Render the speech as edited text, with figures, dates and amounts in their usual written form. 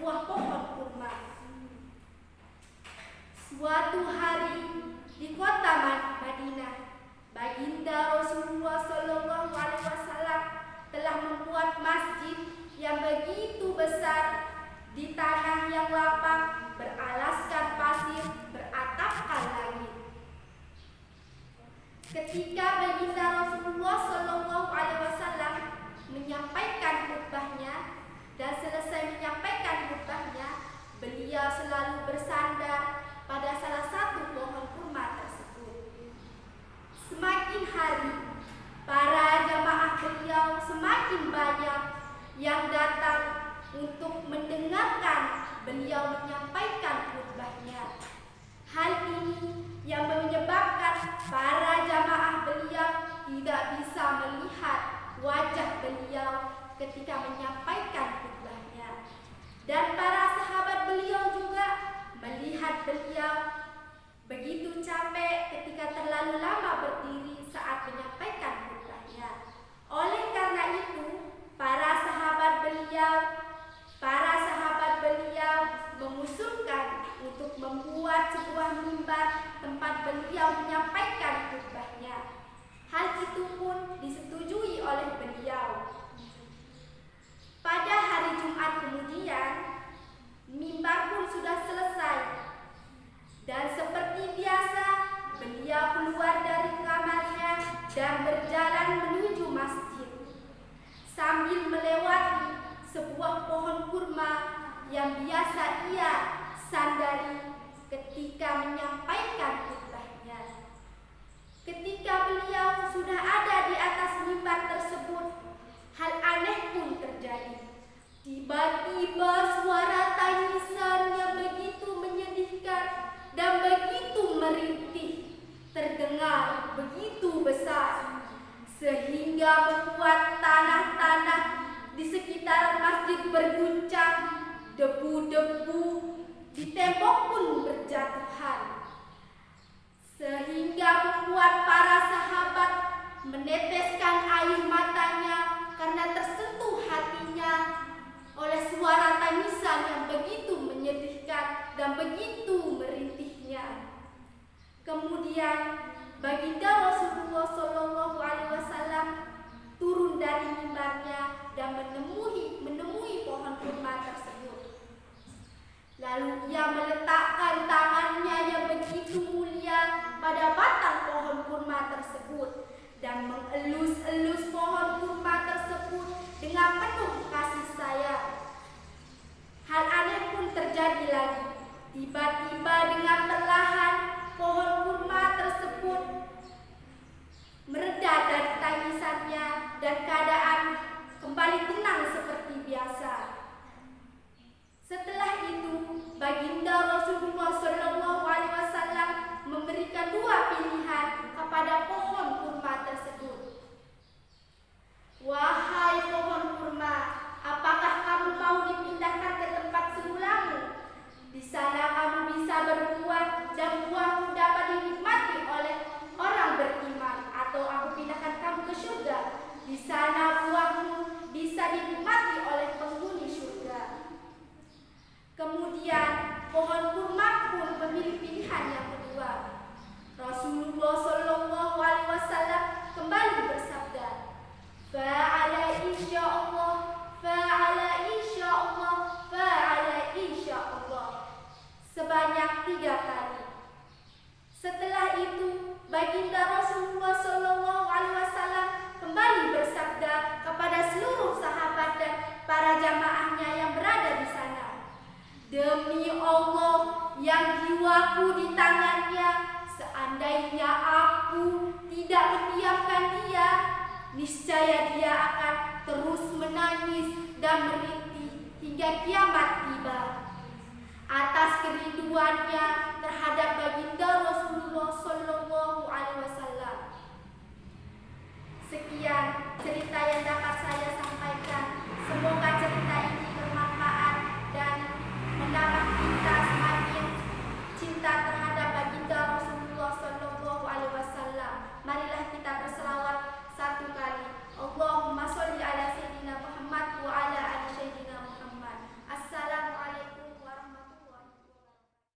sebuah pohon kurma. Suatu hari di kota Madinah, baginda Rasulullah SAW telah membuat masjid yang begitu besar di tanah yang lapang, beralaskan pasir, beratapkan langit. Ketika baginda Rasulullah SAW menyampaikan khutbahnya dan selesai menyampaikan khutbahnya, beliau selalu bersandar pada salah satu pohon kurma tersebut. Semakin hari, para jamaah beliau semakin banyak yang datang untuk mendengarkan beliau menyampaikan khutbahnya. Hal ini yang menyebabkan para jamaah beliau tidak bisa melihat wajah beliau ketika menyampaikan khutbahnya. Dan para sahabat beliau juga melihat beliau begitu capek ketika terlalu lama berdiri saat menyampaikan khutbahnya. Oleh karena itu, para sahabat beliau mengusulkan untuk membuat sebuah mimbar tempat beliau menyampaikan khutbahnya. Hal itu pun disetujui oleh beliau. Pada hari Jumat kemudian, mimbar pun sudah selesai. Dan seperti biasa, beliau keluar dari kamarnya dan berjalan menuju masjid, sambil melewati sebuah pohon kurma yang biasa ia sandari ketika menyampaikan khutbahnya. Ketika beliau sudah ada di atas mimbar tersebut, hal aneh pun terjadi. Tiba-tiba suara tangisan yang begitu menyedihkan dan begitu merintih terdengar begitu besar, sehingga membuat tanah-tanah di sekitar masjid berguncang, debu-debu di tembok pun berjatuhan, sehingga membuat para sahabat meneteskan air matanya karena tersentuh hatinya oleh suara tangisan yang begitu menyedihkan dan begitu merintihnya. Kemudian baginda Rasulullah SAW turun dari mimbarnya dan menemui pohon kurma tersebut. Lalu ia meletakkan tangannya yang begitu mulia pada batang pohon kurma tersebut dan mengelus-elus pohon kurma tersebut dengan penuh kasih sayang. Hal aneh pun terjadi lagi. Tiba-tiba dengan perlahan pohon kurma tersebut mereda dari tangisannya dan keadaan kembali tenang seperti biasa. Setelah itu, baginda Rasulullah SAW memberikan dua pilihan kepada pohon kurma tersebut. Wahai pohon kurma, apakah kamu mau dipindahkan ke tempat semulamu? Di sana kamu bisa berbuah dan buahmu dapat dinikmati oleh orang beriman, atau aku pindahkan kamu ke surga. Di sana buahmu bisa dinikmati oleh penghuni surga. Kemudian pohon kurma pun memilih pilihan yang kedua. Rasulullah SAW kembali bersabda, "Fa'ala insyaallah, fa'ala insyaallah, fa'ala insyaallah," sebanyak 3 kali. Setelah itu, baginda Rasulullah SAW kembali bersabda kepada seluruh sahabat dan para jamaahnya yang berada di sana, "Demi Allah yang jiwaku di tangannya, seandainya aku tidak mendiamkan dia, niscaya dia akan terus menangis dan merintih hingga kiamat tiba. Atas kerinduannya